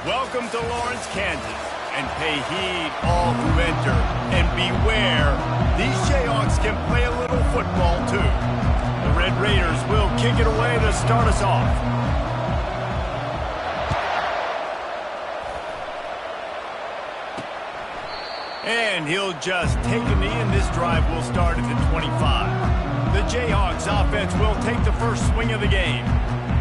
Welcome to Lawrence, Kansas, and pay heed all who enter, and beware, these Jayhawks can play a little football too. The Red Raiders will kick it away to start us off. And he'll just take a knee, and this drive will start at the 25. The Jayhawks offense will take the first swing of the game.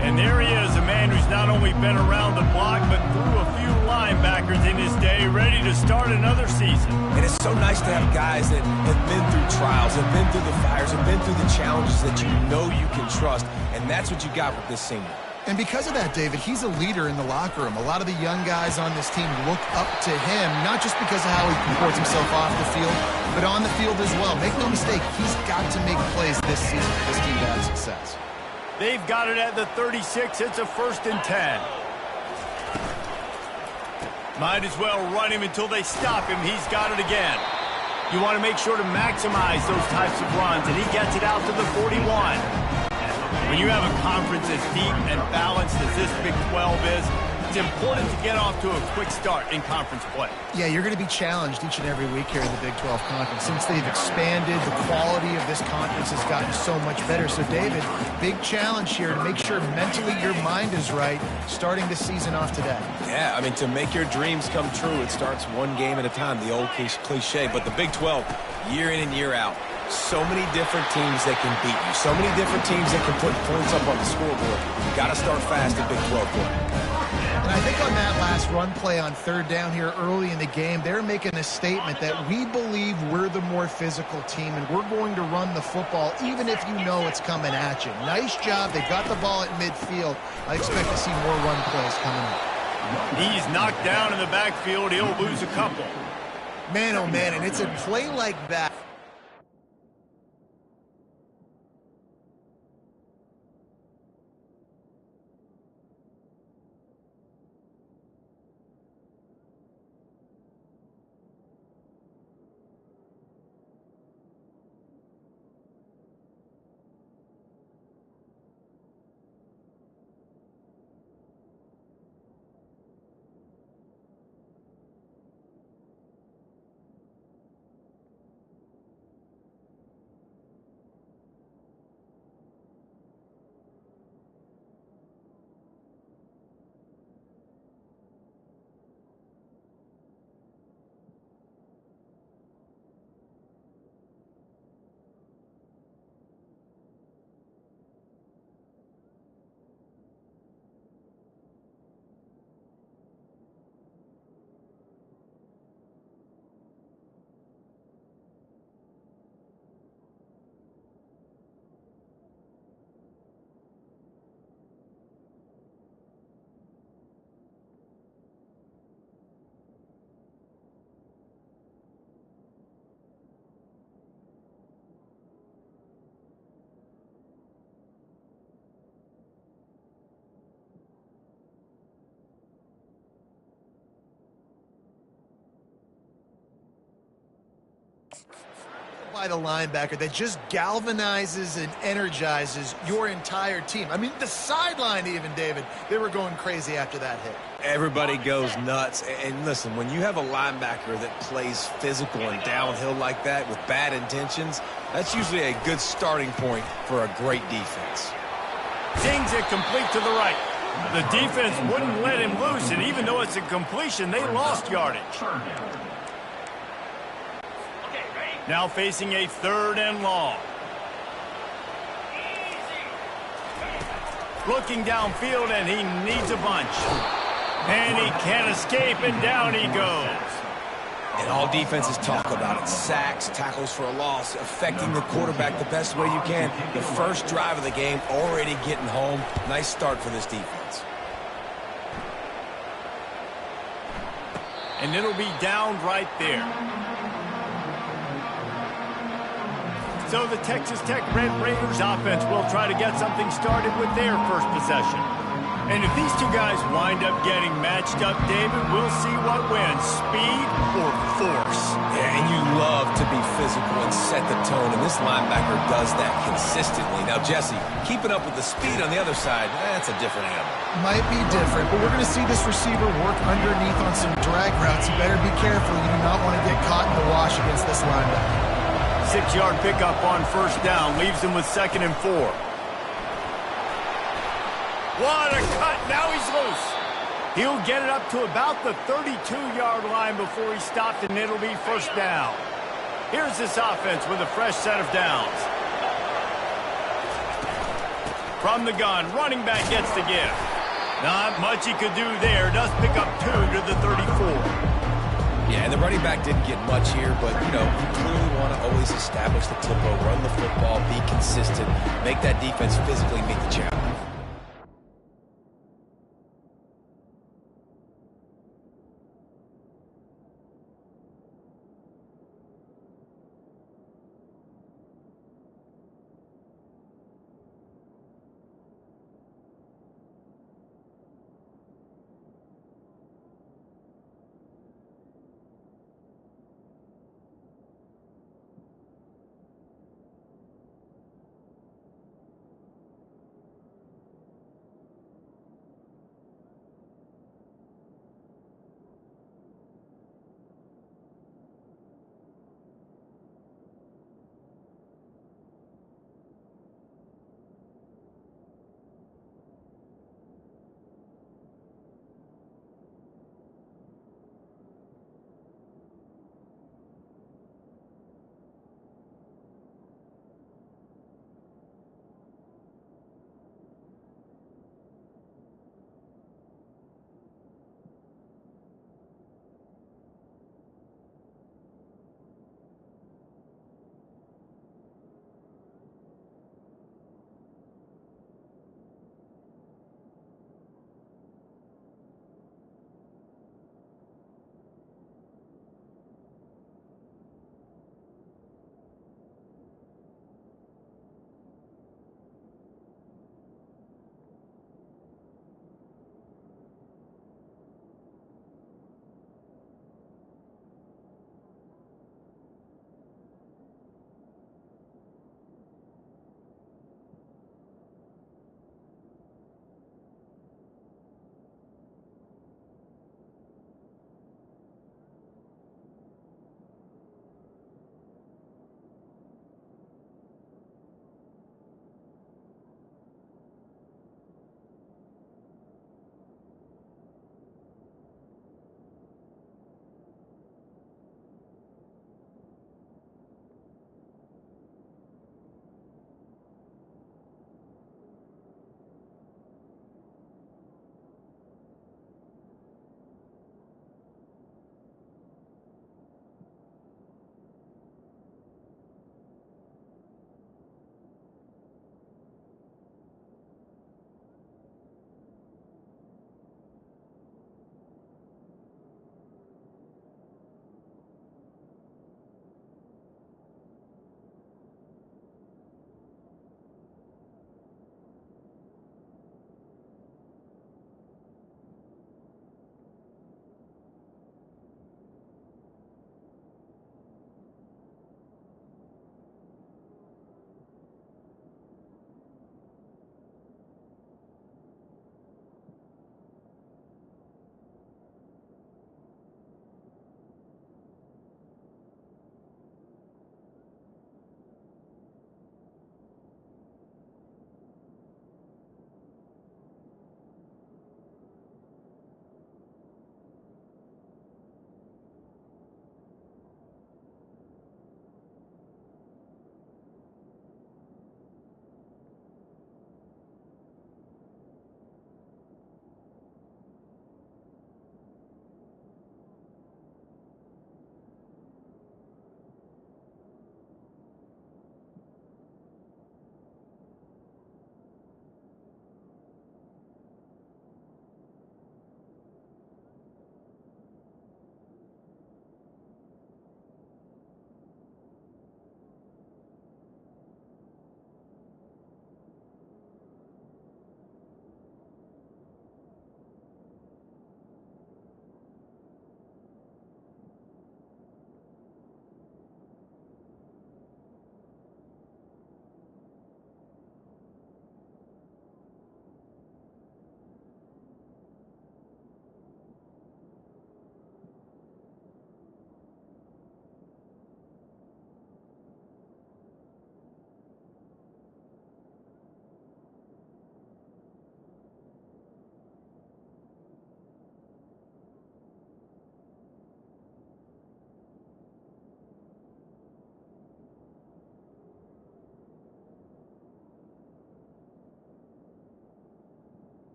And there he is, a man who's not only been around the block, but threw a few linebackers in his day, ready to start another season. And it's so nice to have guys that have been through trials, have been through the fires, have been through the challenges that you know you can trust. And that's what you got with this senior. And because of that, David, he's a leader in the locker room. A lot of the young guys on this team look up to him, not just because of how he comports himself off the field, but on the field as well. Make no mistake, he's got to make plays this season for this team to have success. They've got it at the 36. It's a 1st and 10. Might as well run him until they stop him. He's got it again. You want to make sure to maximize those types of runs, and he gets it out to the 41. When you have a conference as deep and balanced as this Big 12 is, it's important to get off to a quick start in conference play. Yeah, you're going to be challenged each and every week here in the Big 12 Conference. Since they've expanded, the quality of this conference has gotten so much better. So, David, big challenge here to make sure mentally your mind is right starting this season off today. Yeah, I mean, to make your dreams come true, it starts one game at a time, the old cliche. But the Big 12, year in and year out, so many different teams that can beat you, so many different teams that can put points up on the scoreboard. You got to start fast in Big 12 play. And I think on that last run play on 3rd down here early in the game, they're making a statement that we believe we're the more physical team and we're going to run the football even if you know it's coming at you. Nice job. They got the ball at midfield. I expect to see more run plays coming up. He's knocked down in the backfield. He'll lose a couple. Man, oh man, and it's a play like that. By the linebacker that just galvanizes and energizes your entire team. I mean, the sideline even, David, they were going crazy after that hit. Everybody goes nuts. And listen, when you have a linebacker that plays physical and downhill like that with bad intentions, that's usually a good starting point for a great defense. Dings it complete to the right. The defense wouldn't let him loose, and even though it's a completion, they lost yardage. Now facing a 3rd and long. Looking downfield, and he needs a bunch. And he can't escape, and down he goes. And all defenses talk about it. Sacks, tackles for a loss, affecting the quarterback the best way you can. The first drive of the game, already getting home. Nice start for this defense. And it'll be down right there. So the Texas Tech Red Raiders offense will try to get something started with their first possession. And if these two guys wind up getting matched up, David, we'll see what wins, speed or force. Yeah, and you love to be physical and set the tone, and this linebacker does that consistently. Now, Jesse, keeping up with the speed on the other side, that's a different animal. Might be different, but we're going to see this receiver work underneath on some drag routes. You better be careful. You do not want to get caught in the wash against this linebacker. 6-yard pickup on first down leaves him with 2nd and 4. What a cut. Now he's loose. He'll get it up to about the 32-yard line before he's stopped, and it'll be first down. Here's this offense with a fresh set of downs. From the gun, running back gets the give. Not much he could do there. Does pick up 2 to the 34. Yeah, and the running back didn't get much here, but, you clearly want to always establish the tempo, run the football, be consistent, make that defense physically meet the challenge.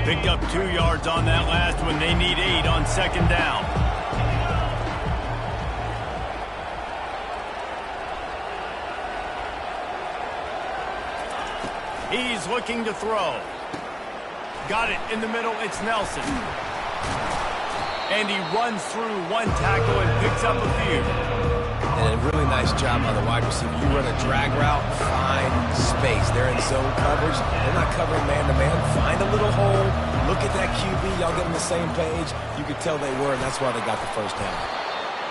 Picked up 2 yards on that last one. They need 8 on second down. He's looking to throw. Got it in the middle. It's Nelson. And he runs through 1 tackle and picks up a few. And a really nice job by the wide receiver. You run a drag route, find space. They're in zone coverage. They're not covering man-to-man. Find a little hole. Look at that QB. Y'all get on the same page. You could tell they were, and that's why they got the first down.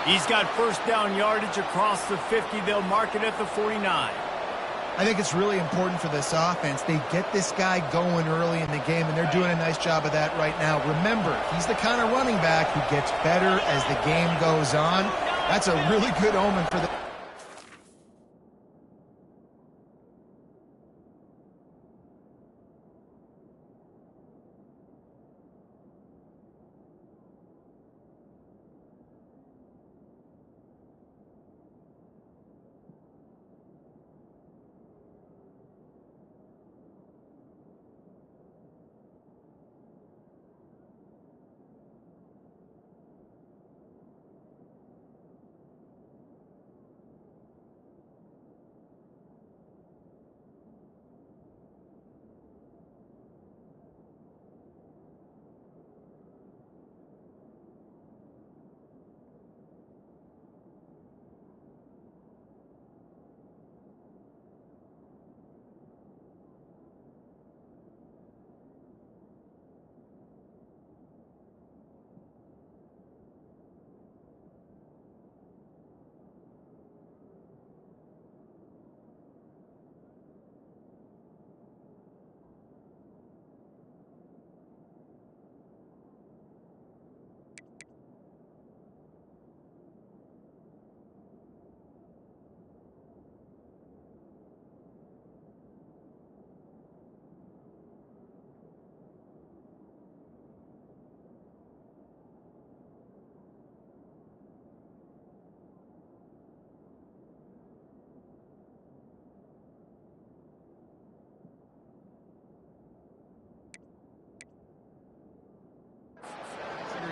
He's got first down yardage across the 50. They'll mark it at the 49. I think it's really important for this offense. They get this guy going early in the game, and they're doing a nice job of that right now. Remember, he's the kind of running back who gets better as the game goes on. That's a really good omen for the...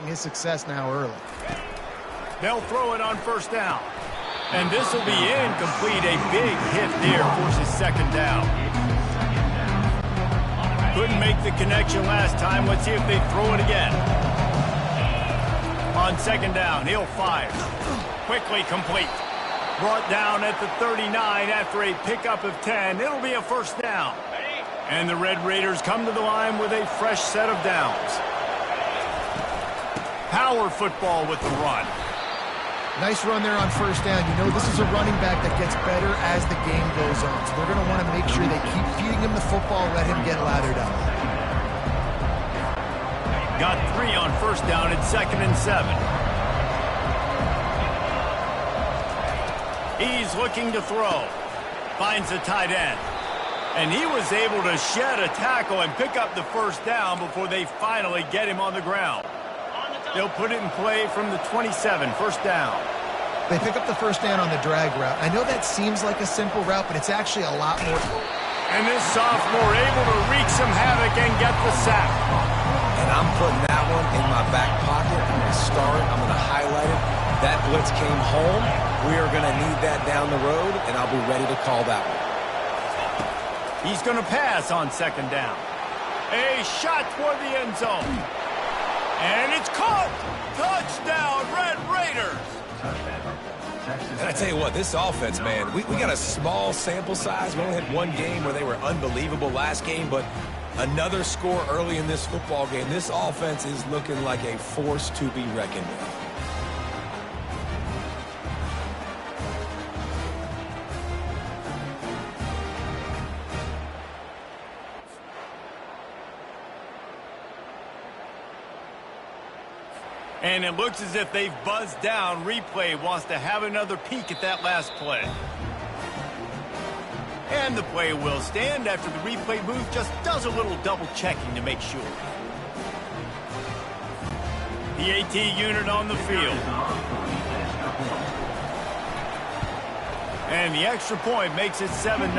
his success now early. They'll throw it on first down. And this will be incomplete. A big hit there forces second down. Couldn't make the connection last time. Let's see if they throw it again. On second down, he'll fire. Quickly complete. Brought down at the 39 after a pickup of 10. It'll be a first down. And the Red Raiders come to the line with a fresh set of downs. Power football with the run. Nice run there on first down. You know, this is a running back that gets better as the game goes on. So they're going to want to make sure they keep feeding him the football, let him get lathered up. Got 3 on first down at 2nd and 7. He's looking to throw. Finds a tight end. And he was able to shed a tackle and pick up the first down before they finally get him on the ground. They'll put it in play from the 27, first down. They pick up the first down on the drag route. I know that seems like a simple route, but it's actually a lot more. And this sophomore able to wreak some havoc and get the sack. And I'm putting that one in my back pocket. I'm going to star it. I'm going to highlight it. That blitz came home. We are going to need that down the road, and I'll be ready to call that one. He's going to pass on second down. A shot toward the end zone. And it's caught! Touchdown, Red Raiders! And I tell you what, this offense, man, we got a small sample size. We only had one game where they were unbelievable last game, but another score early in this football game. This offense is looking like a force to be reckoned with. And it looks as if they've buzzed down. Replay wants to have another peek at that last play. And the play will stand after the replay booth just does a little double checking to make sure. The AT unit on the field. And the extra point makes it 7-0.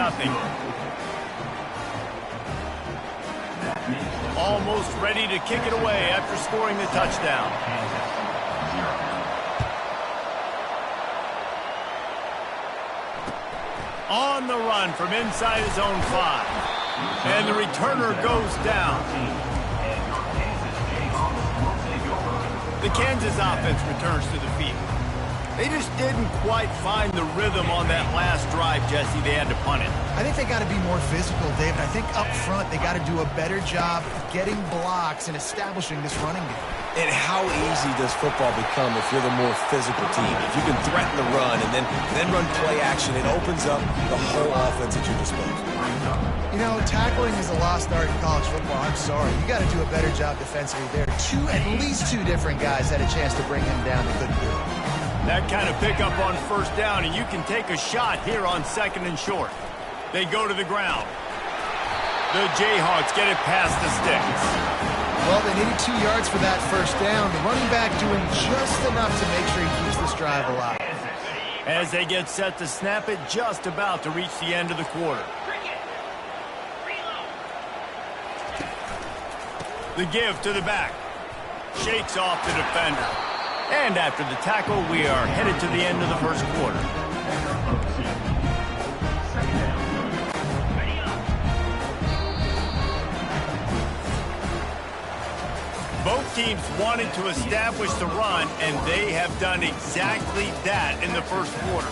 almost ready to kick it away after scoring the touchdown. On the run from inside his own 5. And the returner goes down. The Kansas offense returns to the field. They just didn't quite find the rhythm on that last drive, Jesse. They had to punt it. I think they got to be more physical, David. I think up front they got to do a better job getting blocks and establishing this running game. And how easy does football become if you're the more physical team? If you can threaten the run and then run play action, it opens up the whole offense at your disposal. You know, tackling is a lost art in college football. I'm sorry. You got to do a better job defensively there. At least two different guys had a chance to bring him down. They couldn't do it. That kind of pickup on first down, and you can take a shot here on 2nd and short. They go to the ground. The Jayhawks get it past the sticks. Well, they needed 2 yards for that first down. The running back doing just enough to make sure he keeps this drive alive. As they get set to snap it, just about to reach the end of the quarter. The give to the back. Shakes off the defender. And after the tackle, we are headed to the end of the first quarter. Both teams wanted to establish the run, and they have done exactly that in the first quarter.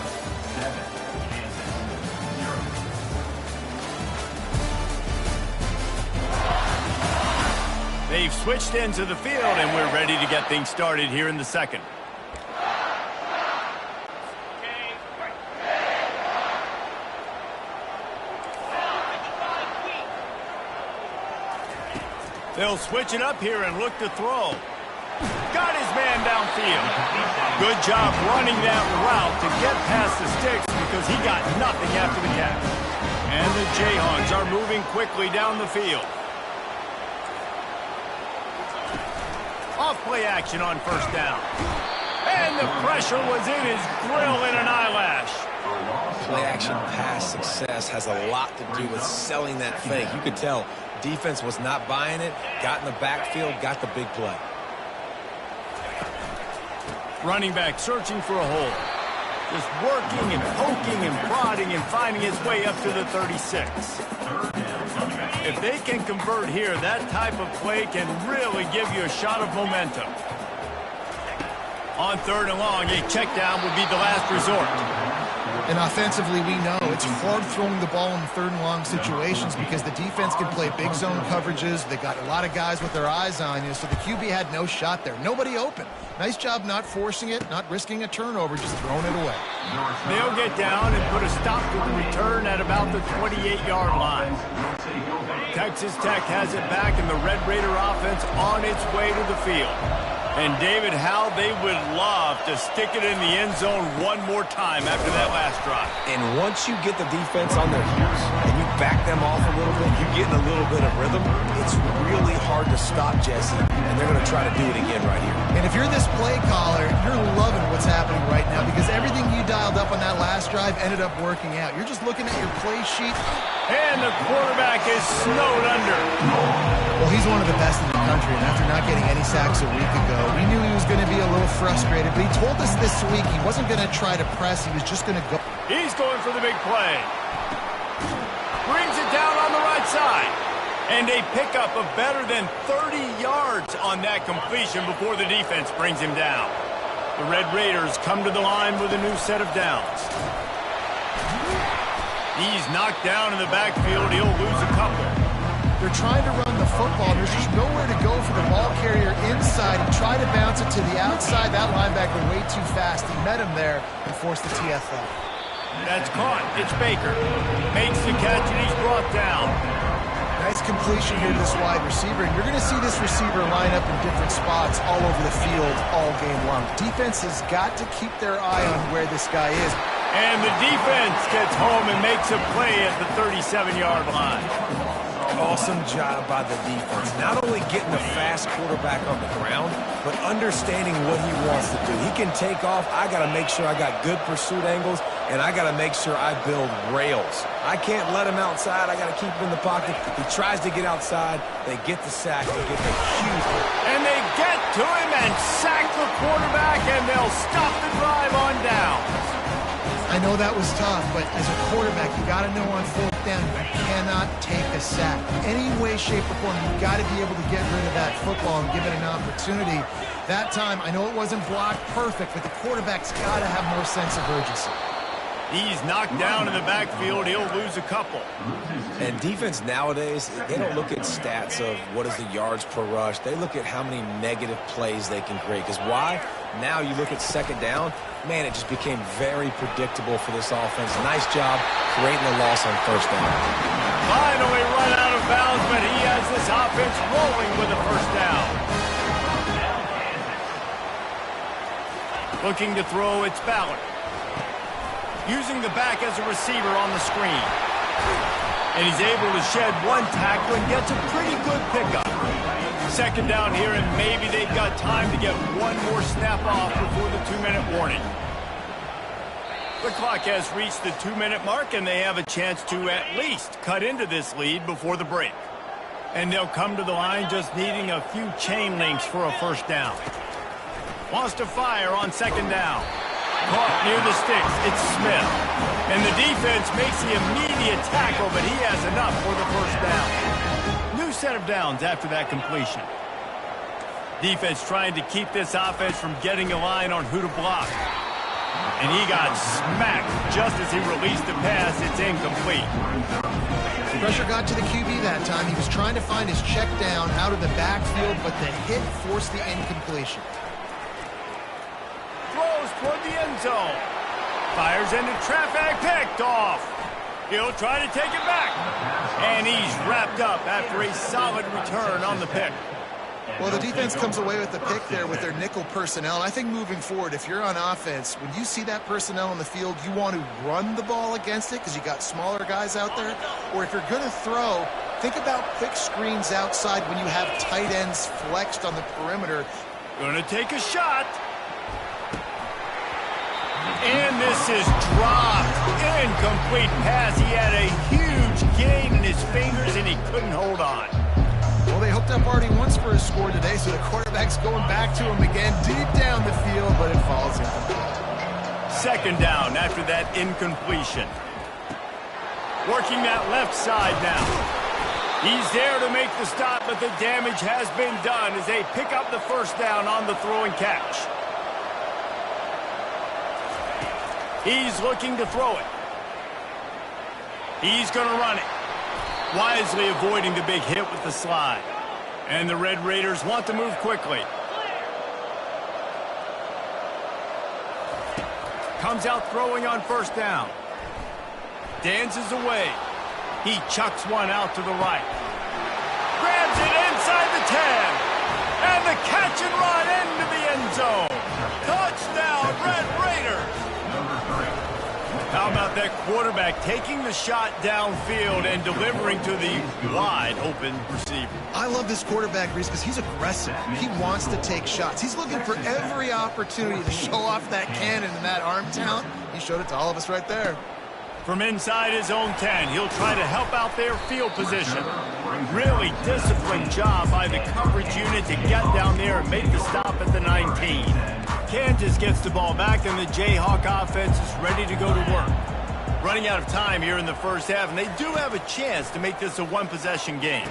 They've switched into the field, and we're ready to get things started here in the second. They'll switch it up here and look to throw. Got his man downfield. Good job running that route to get past the sticks because he got nothing after the catch. And the Jayhawks are moving quickly down the field. Off play action on first down. And the pressure was in his grill in an eyelash. Play action pass success has a lot to do with selling that fake. You could tell defense was not buying it, got in the backfield, got the big play. Running back searching for a hole. Just working and poking and prodding and finding his way up to the 36. If they can convert here, that type of play can really give you a shot of momentum. On 3rd and long, a check down would be the last resort. And offensively, we know it's hard throwing the ball in 3rd and long situations because the defense can play big zone coverages. They got a lot of guys with their eyes on you, so the QB had no shot there. Nobody open. Nice job not forcing it, not risking a turnover, just throwing it away. They'll get down and put a stop to the return at about the 28-yard line. Texas Tech has it back, and the Red Raider offense on its way to the field. And David, how they would love to stick it in the end zone one more time after that last drive. And once you get the defense on their heels and you back them off a little bit, you get in a little bit of rhythm, it's really hard to stop Jesse, and they're going to try to do it again right here. And if you're this play caller, you're loving what's happening right now because everything you dialed up on that last drive ended up working out. You're just looking at your play sheet. And the quarterback is snowed under. Well, he's one of the best in the country, and after not getting any sacks a week ago, we knew he was going to be a little frustrated, but he told us this week he wasn't going to try to press, he was just going to go. He's going for the big play. Brings it down on the right side. And a pickup of better than 30 yards on that completion before the defense brings him down. The Red Raiders come to the line with a new set of downs. He's knocked down in the backfield. He'll lose a couple. They're trying to run the football. There's just nowhere to go for the ball carrier inside. He tried to bounce it to the outside. That linebacker way too fast. He met him there and forced the TFL. That's caught. It's Baker. Makes the catch, and he's brought down. Nice completion here to this wide receiver. And you're going to see this receiver line up in different spots all over the field all game long. Defense has got to keep their eye on where this guy is. And the defense gets home and makes a play at the 37-yard line. Awesome job by the defense. Not only getting the fast quarterback on the ground, but understanding what he wants to do. He can take off. I got to make sure I got good pursuit angles and I got to make sure I build rails. I can't let him outside. I got to keep him in the pocket. He tries to get outside. They get the sack. They get the huge hit. And they get to him and sack the quarterback, and they'll stop the drive on down. I know that was tough, but as a quarterback, you got to know on fourth down, you cannot take a sack. Any way, shape, or form, you got to be able to get rid of that football and give it an opportunity. That time, I know it wasn't blocked perfect, but the quarterback's got to have more sense of urgency. He's knocked down in the backfield. He'll lose a couple. And defense nowadays, they don't look at stats of what is the yards per rush. They look at how many negative plays they can create. Because why? Now you look at second down, man, it just became very predictable for this offense. Nice job creating the loss on first down. Finally run out of bounds, but he has this offense rolling with a first down. Looking to throw, it's Ballard. Using the back as a receiver on the screen. And he's able to shed one tackle and gets a pretty good pickup. Second down here, and maybe they've got time to get one more snap off before the 2-minute warning. The clock has reached the 2-minute mark, and they have a chance to at least cut into this lead before the break. And they'll come to the line just needing a few chain links for a first down. Wants to fire on second down. Caught near the sticks. It's Smith. And the defense makes the immediate tackle, but he has enough for the first down. New set of downs after that completion. Defense trying to keep this offense from getting a line on who to block. And he got smacked just as he released the pass. It's incomplete. Pressure got to the QB that time. He was trying to find his check down out of the backfield, but the hit forced the incompletion. Throws toward the end zone. Fires into traffic, picked off. He'll try to take it back. And he's wrapped up after a solid return on the pick. Well, the defense comes away with the pick there with their nickel personnel. I think moving forward, if you're on offense, when you see that personnel on the field, you want to run the ball against it because you got smaller guys out there. Or if you're going to throw, think about quick screens outside when you have tight ends flexed on the perimeter. Gonna take a shot. And this is dropped. Incomplete pass. He had a huge gain in his fingers, and he couldn't hold on. Well, they hooked up already once for a score today, so the quarterback's going back to him again deep down the field, but it falls incomplete. Second down after that incompletion. Working that left side now. He's there to make the stop, but the damage has been done as they pick up the first down on the throw and catch. He's looking to throw it. He's going to run it. Wisely avoiding the big hit with the slide. And the Red Raiders want to move quickly. Comes out throwing on first down. Dances away. He chucks one out to the right. Grabs it inside the 10. And the catch and run into the end zone. Touchdown, Red Raiders. How about that quarterback taking the shot downfield and delivering to the wide-open receiver? I love this quarterback, Reese, because he's aggressive. He wants to take shots. He's looking for every opportunity to show off that cannon and that arm talent. He showed it to all of us right there. From inside his own 10, he'll try to help out their field position. Really disciplined job by the coverage unit to get down there and make the stop at the 19. Kansas gets the ball back, and the Jayhawk offense is ready to go to work. Running out of time here in the first half, and they do have a chance to make this a one-possession game.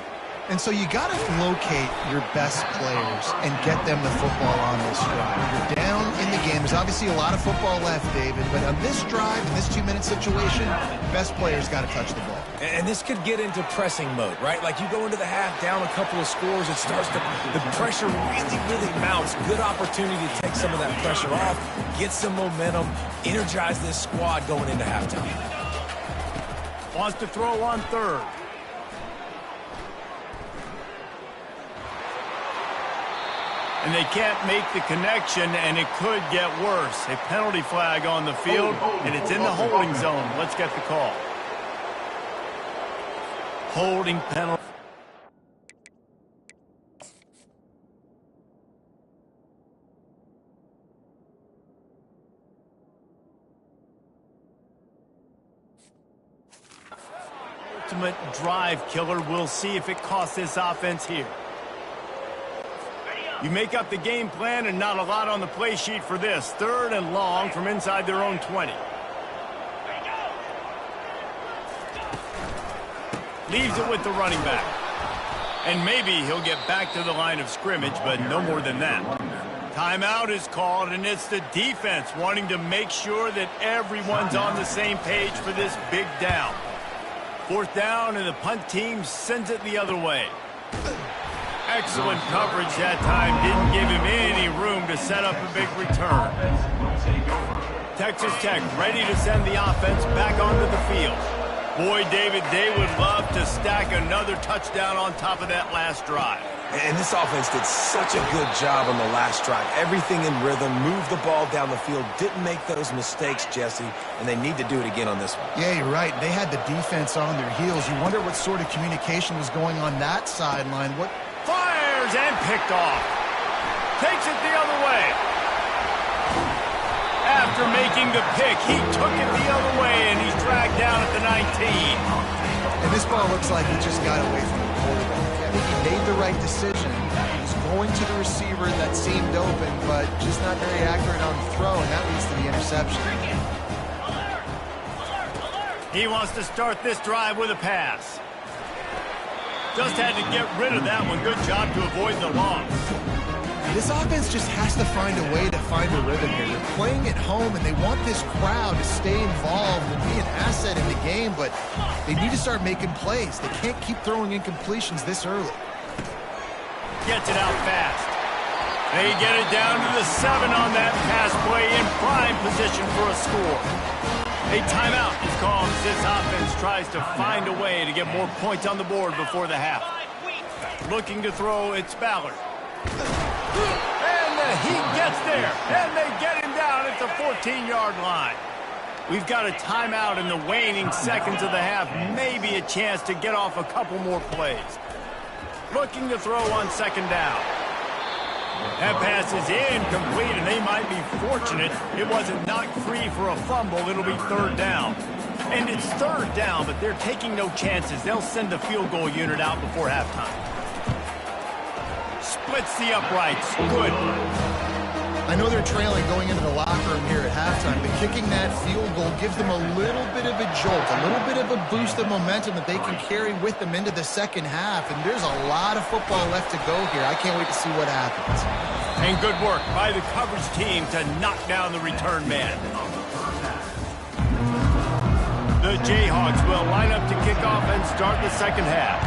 And so you got to locate your best players and get them the football on this drive. You're down in the game. There's obviously a lot of football left, David, but on this drive, in this 2-minute situation, best players got to touch the ball. And this could get into pressing mode, right? Like you go into the half, down a couple of scores, it starts to, the pressure really mounts. Good opportunity to take some of that pressure off, get some momentum, energize this squad going into halftime. Wants to throw on third. And they can't make the connection, and it could get worse. A penalty flag on the field, and it's in the holding zone. Let's get the call. Holding penalty. ultimate drive killer. We'll see if it costs this offense here. You make up the game plan and not a lot on the play sheet for this. 3rd and long from inside their own 20. Leaves it with the running back. And maybe he'll get back to the line of scrimmage, but no more than that. Timeout is called, and it's the defense wanting to make sure that everyone's on the same page for this big down. 4th down, and the punt team sends it the other way. Excellent coverage that time. Didn't give him any room to set up a big return. Texas Tech ready to send the offense back onto the field. Boy, David, they would love to stack another touchdown on top of that last drive. And this offense did such a good job on the last drive. Everything in rhythm, moved the ball down the field, didn't make those mistakes, Jesse, and they need to do it again on this one. Yeah, you're right. They had the defense on their heels. You wonder what sort of communication was going on that sideline. What fires and picked off. Takes it the other way. After making the pick, he took it the other way, and he's dragged down at the 19. And this ball looks like he just got away from the quarterback. I think he made the right decision. He was going to the receiver that seemed open, but just not very accurate on the throw, and that leads to the interception. He wants to start this drive with a pass. Just had to get rid of that one. Good job to avoid the loss. This offense just has to find a way to find a rhythm here. They're playing at home, and they want this crowd to stay involved and be an asset in the game, but they need to start making plays. They can't keep throwing incompletions this early. Gets it out fast. They get it down to the 7 on that pass play in prime position for a score. A timeout is called as this offense tries to find a way to get more points on the board before the half. Looking to throw, it's Ballard. And he gets there, and they get him down at the 14-yard line. We've got a timeout in the waning seconds of the half, maybe a chance to get off a couple more plays. Looking to throw on 2nd down. That pass is incomplete, and they might be fortunate it wasn't knocked free for a fumble. It'll be 3rd down. And it's 3rd down, but they're taking no chances. They'll send the field goal unit out before halftime. Splits the uprights. Good. I know they're trailing going into the locker room here at halftime, but kicking that field goal gives them a little bit of a jolt, a little bit of a boost of momentum that they can carry with them into the second half, and there's a lot of football left to go here. I can't wait to see what happens. And good work by the coverage team to knock down the return man. The Jayhawks will line up to kick off and start the second half.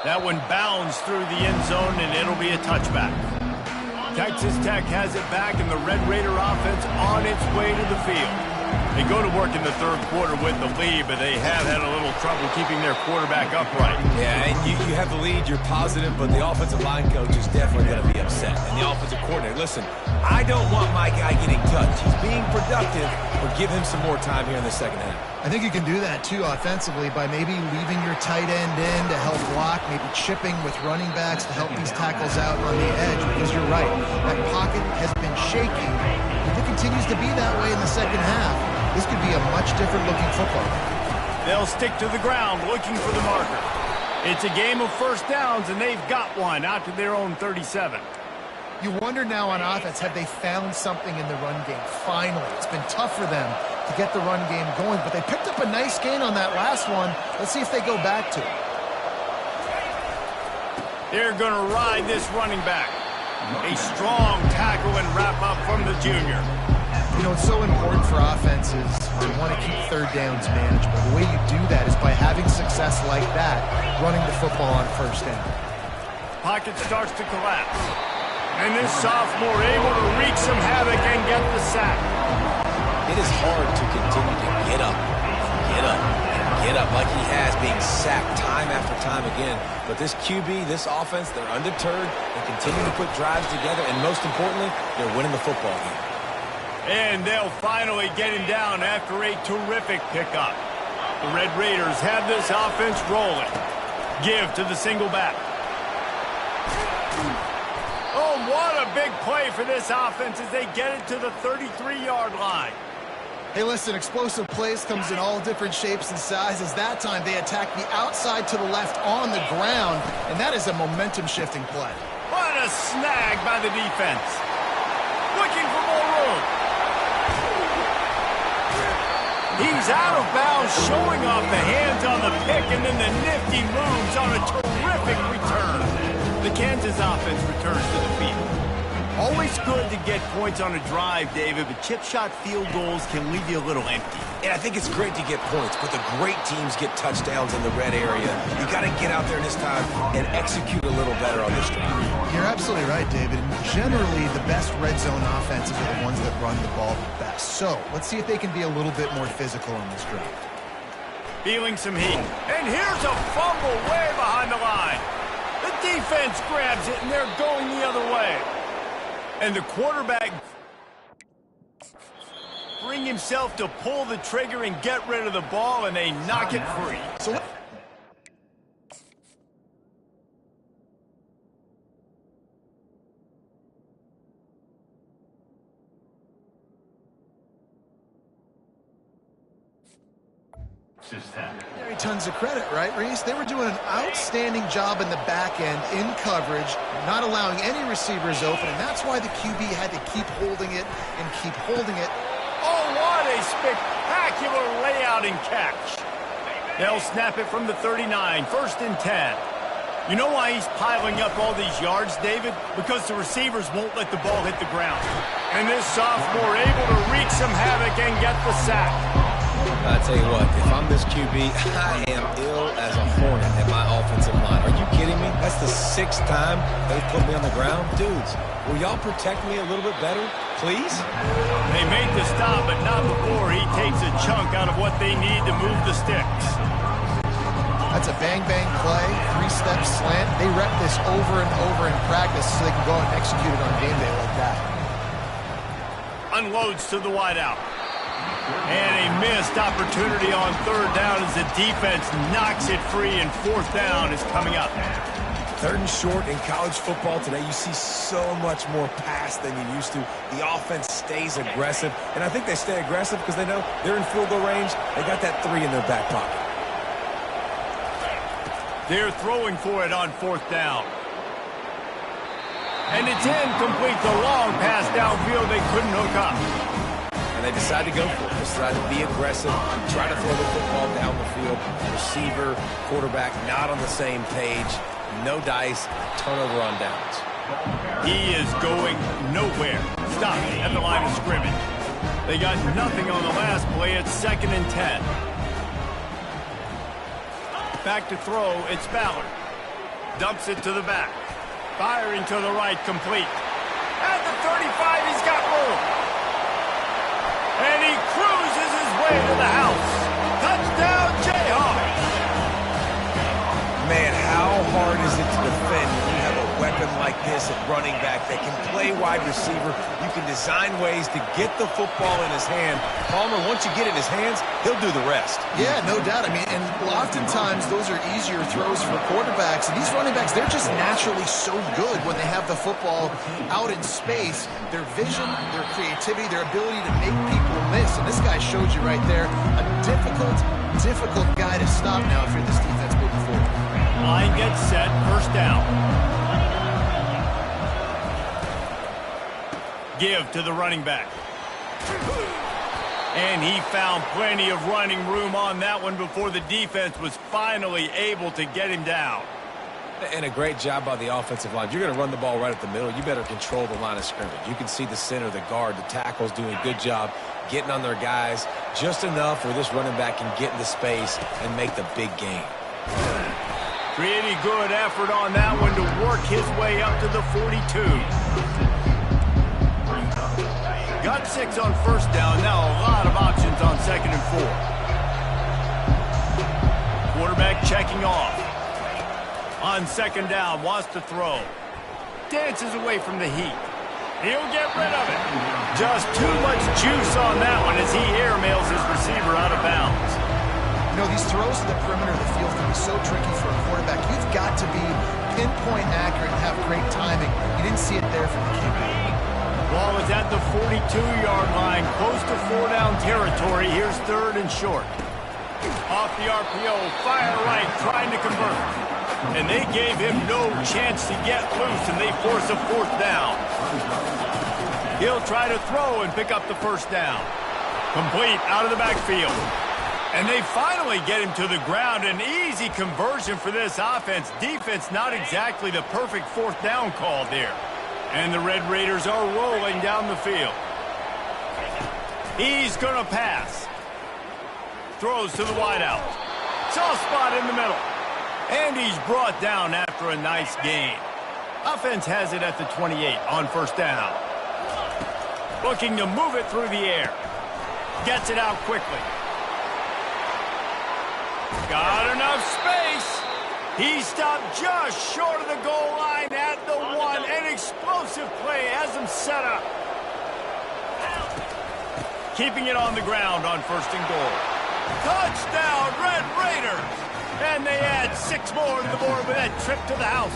That one bounds through the end zone, and it'll be a touchback. Texas Tech has it back, and the Red Raider offense on its way to the field. They go to work in the 3rd quarter with the lead, but they have had a little trouble keeping their quarterback upright. Yeah, and you have the lead, you're positive, but the offensive line coach is definitely going to be upset. And the offensive coordinator, listen, I don't want my guy getting touched. He's being productive, but give him some more time here in the second half. I think you can do that, too, offensively, by maybe leaving your tight end in to help block, maybe chipping with running backs to help these tackles out on the edge, because you're right. That pocket has been shaky. If it continues to be that way in the second half, this could be a much different-looking football. They'll stick to the ground looking for the marker. It's a game of 1st downs, and they've got one out to their own 37. You wonder now on offense, have they found something in the run game? Finally, it's been tough for them to get the run game going, but they picked up a nice gain on that last one. Let's see if they go back to it. They're going to ride this running back. A strong tackle and wrap up from the junior. You know, it's so important for offenses to want to keep 3rd downs manageable. The way you do that is by having success like that, running the football on 1st down. Pocket starts to collapse. And this sophomore able to wreak some havoc and get the sack. It is hard to continue to get up, get up like he has, being sacked time after time again. But this QB, this offense, they're undeterred. They continue to put drives together, and most importantly, they're winning the football game. And they'll finally get him down after a terrific pickup. The Red Raiders have this offense rolling. Give to the single back. Oh, what a big play for this offense as they get it to the 33-yard line. Hey, listen, explosive plays comes in all different shapes and sizes. That time, they attack the outside to the left on the ground, and that is a momentum-shifting play. What a snag by the defense. Looking for more room. He's out of bounds, showing off the hands on the pick, and then the nifty moves on a terrific return. The Kansas offense returns to the field. Always good to get points on a drive, David, but chip shot field goals can leave you a little empty. And I think it's great to get points, but the great teams get touchdowns in the red area. You got to get out there this time and execute a little better on this drive. You're absolutely right, David. Generally, the best red zone offenses are the ones that run the ball the best. So let's see if they can be a little bit more physical on this drive. Feeling some heat. And here's a fumble way behind the line. The defense grabs it, and they're going the other way. And the quarterback bring himself to pull the trigger and get rid of the ball, and they knock it free. So tons of credit, right, Reese? They were doing an outstanding job in the back end, in coverage, not allowing any receivers open, and that's why the QB had to keep holding it and keep holding it. Oh, what a spectacular layout and catch. They'll snap it from the 39, 1st and 10. You know why he's piling up all these yards, David? Because the receivers won't let the ball hit the ground. And this sophomore able to wreak some havoc and get the sack. I tell you what, if I'm this QB, I am ill as a hornet at my offensive line. Are you kidding me? That's the 6th time they've put me on the ground. Dudes, will y'all protect me a little bit better, please? They made the stop, but not before he takes a chunk out of what they need to move the sticks. That's a bang-bang play, 3-step slant. They rep this over and over in practice so they can go and execute it on game day like that. Unloads to the wideout. And a missed opportunity on 3rd down as the defense knocks it free, and 4th down is coming up. 3rd and short in college football today, you see so much more pass than you used to. The offense stays aggressive, and I think they stay aggressive because they know they're in field goal range. They got that 3 in their back pocket. They're throwing for it on 4th down. And it's incomplete. The long pass downfield they couldn't hook up. And they decide to go for it. They decide to be aggressive, try to throw the football down the field. Receiver, quarterback, not on the same page. No dice, turnover on downs. He is going nowhere. Stop at the line of scrimmage. They got nothing on the last play. It's 2nd and 10. Back to throw, it's Ballard. Dumps it to the back. Firing to the right, complete. At the 35, he's got room. And he cruises his way to the house. Touchdown, Jayhawks. Man, how hard is it to defend when you have a weapon like this at running back that can play wide receiver? You can design ways to get the football in his hand. Palmer, once you get it in his hands, he'll do the rest. Yeah, no doubt. I mean, and oftentimes those are easier throws for quarterbacks. And these running backs, they're just naturally so good when they have the football out in space. Their vision, their creativity, their ability to make people miss. And this guy showed you right there a difficult guy to stop now if you're this defense moving forward. Line gets set, 1st down. Give to the running back. And he found plenty of running room on that one before the defense was finally able to get him down. And a great job by the offensive line. If you're going to run the ball right at the middle, you better control the line of scrimmage. You can see the center, the guard, the tackles doing a good job getting on their guys just enough where this running back can get into space and make the big game. Pretty good effort on that one to work his way up to the 42. Got 6 on 1st down. Now a lot of options on 2nd and 4. Quarterback checking off. On 2nd down, wants to throw. Dances away from the heat. He'll get rid of it. Just too much juice on that one as he airmails his receiver out of bounds. You know, these throws to the perimeter of the field can be so tricky for a quarterback. You've got to be pinpoint accurate and have great timing. You didn't see it there from the QB. Ball is at the 42-yard line, close to 4-down territory. Here's 3rd and short. Off the RPO, fire right, trying to convert. And they gave him no chance to get loose, and they force a 4th down. He'll try to throw and pick up the 1st down. Complete out of the backfield. And they finally get him to the ground. An easy conversion for this offense. Defense not exactly the perfect 4th down call there. And the Red Raiders are rolling down the field. He's going to pass. Throws to the wideout. Soft spot in the middle. And he's brought down after a nice gain. Offense has it at the 28 on 1st down. Looking to move it through the air. Gets it out quickly. Got enough space. He stopped just short of the goal line at the 1. An explosive play has him set up. Keeping it on the ground on 1st and goal. Touchdown, Red Raiders. And they add 6 more to the board with that trip to the house.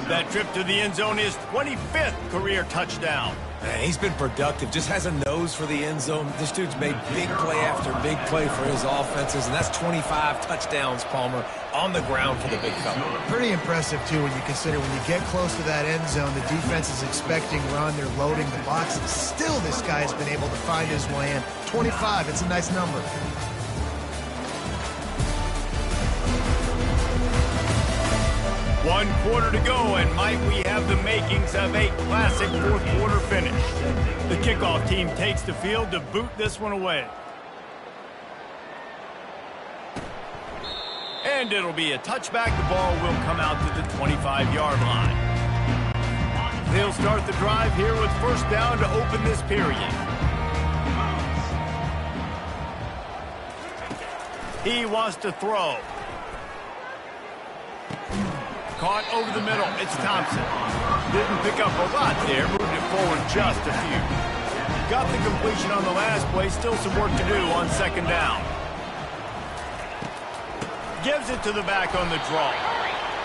That trip to the end zone is 25th career touchdown. Man, he's been productive, just has a nose for the end zone. This dude's made big play after big play for his offenses, and that's 25 touchdowns, Palmer, on the ground for the big fella. Pretty impressive, too, when you consider when you get close to that end zone, the defense is expecting run, they're loading the box, and still this guy's been able to find his way in. 25, it's a nice number. One quarter to go, and might we have the makings of a classic 4th quarter finish. The kickoff team takes the field to boot this one away. And it'll be a touchback. The ball will come out to the 25-yard line. They'll start the drive here with 1st down to open this period. He wants to throw. Caught over the middle. It's Thompson. Didn't pick up a lot there. Moved it forward just a few. Got the completion on the last play. Still some work to do on 2nd down. Gives it to the back on the draw.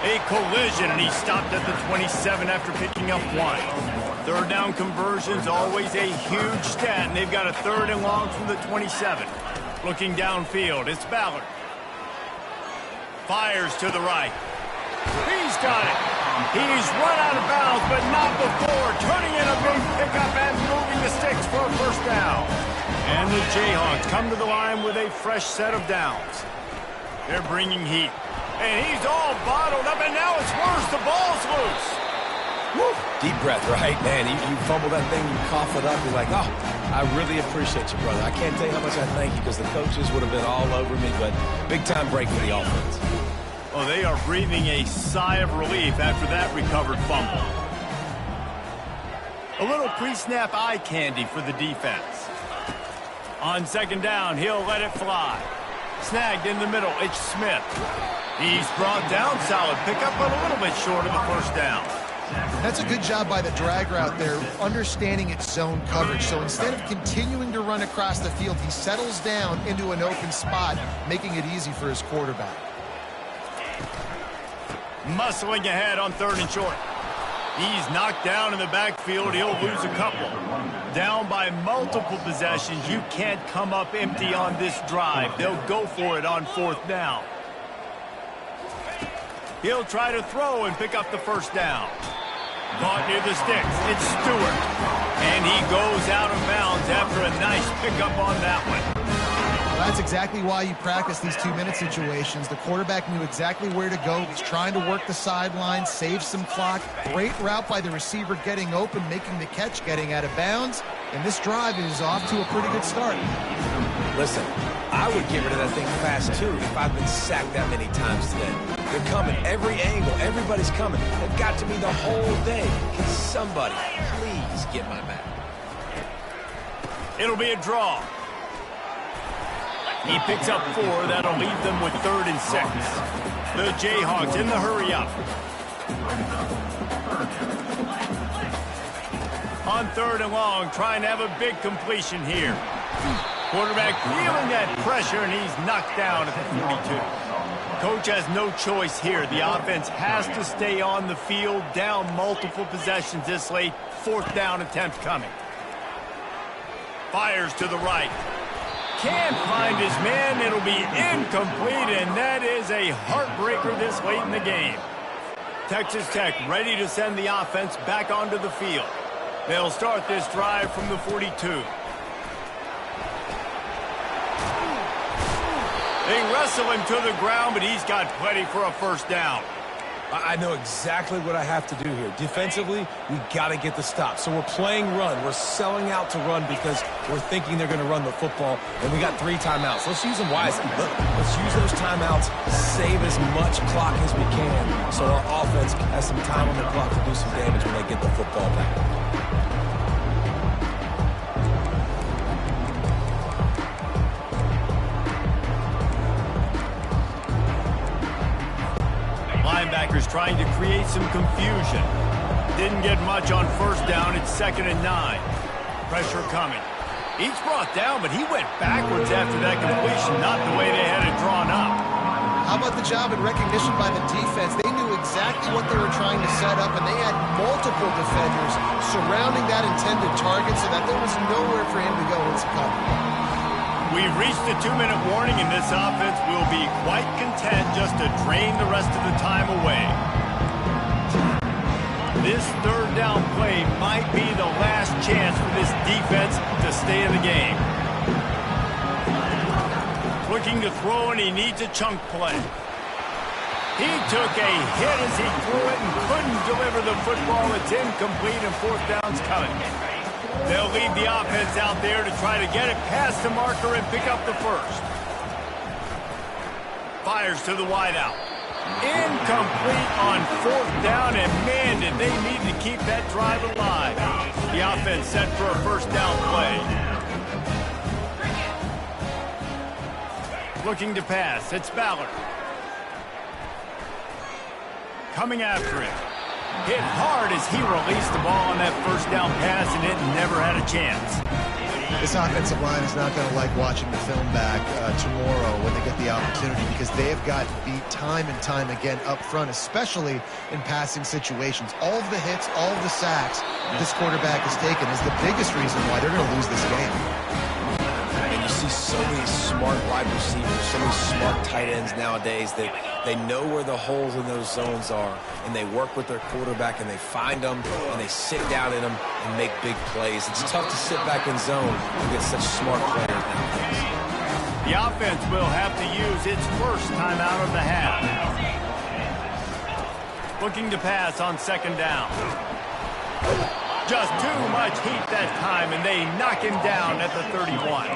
A collision, and he stopped at the 27 after picking up 1. 3rd down conversions, always a huge stat, and they've got a 3rd and long from the 27. Looking downfield, it's Ballard. Fires to the right. He's got it. He's run out of bounds, but not before. Turning in a big pickup and moving the sticks for a 1st down. And the Jayhawks come to the line with a fresh set of downs. They're bringing heat. And he's all bottled up, and now it's worse. The ball's loose. Woo. Deep breath, right? Man, you fumble that thing, you cough it up, you're like, oh, I really appreciate you, brother. I can't tell you how much I thank you because the coaches would have been all over me, but big-time break for the offense. Oh, they are breathing a sigh of relief after that recovered fumble. A little pre-snap eye candy for the defense. On 2nd down, he'll let it fly. Snagged in the middle, it's Smith. He's brought down, solid pickup, but a little bit short of the 1st down. That's a good job by the drag route there, understanding its zone coverage. So instead of continuing to run across the field, he settles down into an open spot, making it easy for his quarterback. Muscling ahead on 3rd and short. He's knocked down in the backfield. He'll lose a couple. Down by multiple possessions. You can't come up empty on this drive. They'll go for it on 4th down. He'll try to throw and pick up the 1st down. Caught near the sticks. It's Stewart. And he goes out of bounds after a nice pickup on that one. Well, that's exactly why you practice these 2-minute situations. The quarterback knew exactly where to go. He's trying to work the sideline, save some clock. Great route by the receiver getting open, making the catch, getting out of bounds. And this drive is off to a pretty good start. Listen, I would get rid of that thing fast, too, if I've been sacked that many times today. They're coming every angle. Everybody's coming. They've got to me the whole day. Can somebody please get my back? It'll be a draw. He picks up 4. That'll leave them with 3rd and 6. The Jayhawks in the hurry up. On 3rd and long, trying to have a big completion here. Quarterback feeling that pressure, and he's knocked down at the 42. Coach has no choice here. The offense has to stay on the field, down multiple possessions this late. Fourth down attempt coming. Fires to the right. Can't find his man. It'll be incomplete, and that is a heartbreaker this late in the game. Texas Tech ready to send the offense back onto the field. They'll start this drive from the 42. They wrestle him to the ground, but he's got plenty for a first down. I know exactly what I have to do here. Defensively, we got to get the stop. So we're playing run. We're selling out to run because we're thinking they're going to run the football, and we got 3 timeouts. Let's use them wisely. Let's use those timeouts, save as much clock as we can so our offense has some time on the clock to do some damage when they get the football back. Linebackers trying to create some confusion. Didn't get much on first down. It's 2nd and 9. Pressure coming. Each brought down, but he went backwards after that completion, not the way they had it drawn up. How about the job and recognition by the defense? They knew exactly what they were trying to set up, and they had multiple defenders surrounding that intended target so that there was nowhere for him to go once he caught the ball. We've reached the 2-minute warning, and this offense will be quite content just to drain the rest of the time away. This third down play might be the last chance for this defense to stay in the game. Looking to throw, and he needs a chunk play. He took a hit as he threw it and couldn't deliver the football. It's incomplete, and fourth down's coming. They'll leave the offense out there to try to get it past the marker and pick up the first. Fires to the wideout. Incomplete on fourth down, and man, did they need to keep that drive alive. The offense set for a first down play. Looking to pass, it's Ballard. Coming after him. Hit hard as he released the ball on that first down pass, and it never had a chance. This offensive line is not going to like watching the film back tomorrow when they get the opportunity, because they have gotten beat time and time again up front, especially in passing situations. All of the hits, all of the sacks this quarterback has taken is the biggest reason why they're going to lose this game. And you see so many smart wide receivers, so many smart tight ends nowadays that they know where the holes in those zones are, and they work with their quarterback, and they find them, and they sit down in them and make big plays. It's tough to sit back in zone and get such smart players nowadays. The offense will have to use its first timeout of the half. Looking to pass on second down. Just too much heat that time, and they knock him down at the 31.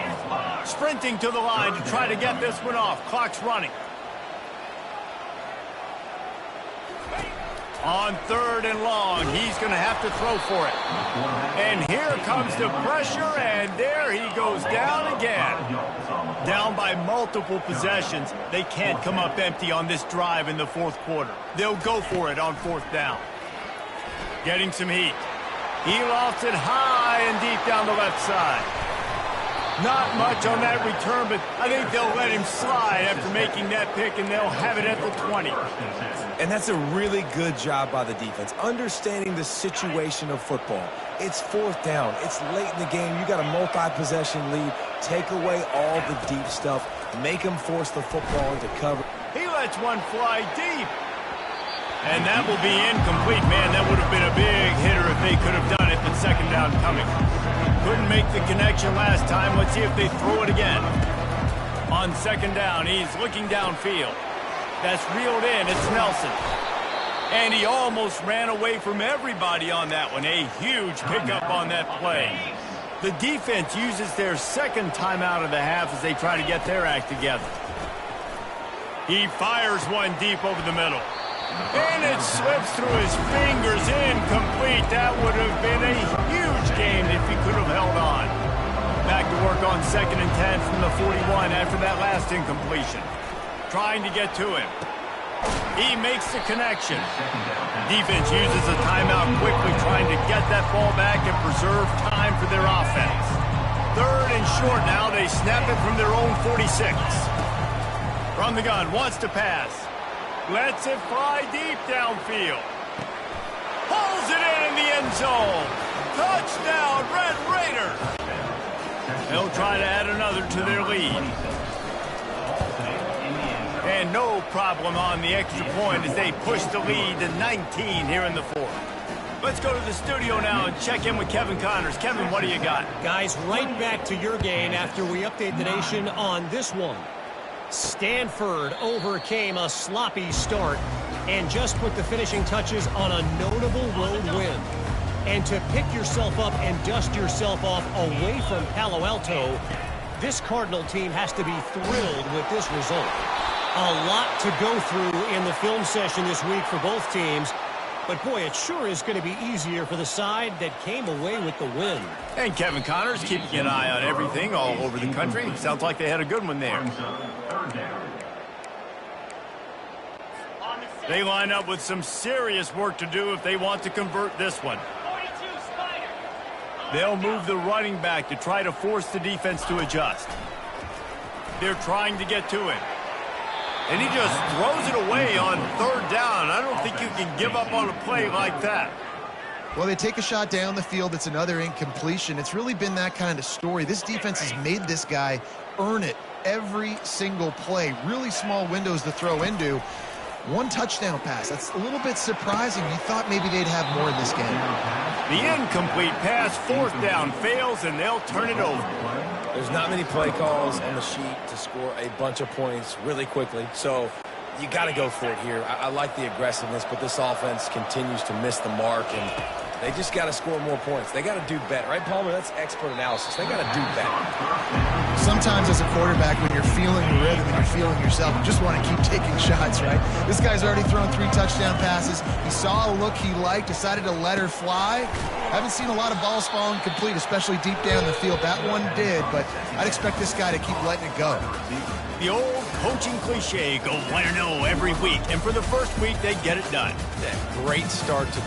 Sprinting to the line to try to get this one off. Clock's running. On third and long, he's going to have to throw for it. And here comes the pressure, and there he goes down again. Down by multiple possessions. They can't come up empty on this drive in the fourth quarter. They'll go for it on fourth down. Getting some heat. He lofts it high and deep down the left side. Not much on that return, but I think they'll let him slide after making that pick, and they'll have it at the 20. And that's a really good job by the defense, understanding the situation of football. It's fourth down. It's late in the game. You got a multi-possession lead. Take away all the deep stuff. Make them force the football into cover. He lets one fly deep. And that will be incomplete. Man, that would have been a big hitter if they could have done it, but second down coming. Couldn't make the connection last time. Let's see if they throw it again. On second down, he's looking downfield. That's reeled in. It's Nelson. And he almost ran away from everybody on that one. A huge pickup on that play. The defense uses their second timeout of the half as they try to get their act together. He fires one deep over the middle. And it slips through his fingers, incomplete. That would have been a huge game if he could have held on. Back to work on 2nd and 10 from the 41 after that last incompletion. Trying to get to him. He makes the connection. Defense uses a timeout quickly, trying to get that ball back and preserve time for their offense. Third and short now. They snap it from their own 46. From the gun, wants to pass. Lets it fly deep downfield. Pulls it in the end zone. Touchdown, Red Raiders. They'll try to add another to their lead. And no problem on the extra point as they push the lead to 19 here in the fourth. Let's go to the studio now and check in with Kevin Connors. Kevin, what do you got? Guys, right back to your game after we update the nation on this one. Stanford overcame a sloppy start and just put the finishing touches on a notable road win. And to pick yourself up and dust yourself off away from Palo Alto, this Cardinal team has to be thrilled with this result. A lot to go through in the film session this week for both teams. But, boy, it sure is going to be easier for the side that came away with the win. And Kevin Connors keeping an eye on everything all over the country. Sounds like they had a good one there. They line up with some serious work to do if they want to convert this one. They'll move the running back to try to force the defense to adjust. They're trying to get to it. And he just throws it away on third down. I don't think you can give up on a play like that. Well, they take a shot down the field. It's another incompletion. It's really been that kind of story. This defense has made this guy earn it every single play. Really small windows to throw into. One touchdown pass. That's a little bit surprising. You thought maybe they'd have more in this game. The incomplete pass, fourth down, fails, and they'll turn it over. There's not many play calls on the sheet to score a bunch of points really quickly, so you got to go for it here. I like the aggressiveness, but this offense continues to miss the mark, and they just got to score more points. They got to do better, right, Palmer? That's expert analysis. They got to do better. Sometimes as a quarterback, when you're feeling the rhythm and you're feeling yourself, you just want to keep taking shots, right? This guy's already thrown 3 touchdown passes. He saw a look he liked, decided to let her fly. Haven't seen a lot of balls falling complete, especially deep down the field. That one did, but I'd expect this guy to keep letting it go. The old coaching cliche, go 1-0 every week. And for the first week, they get it done. Great start to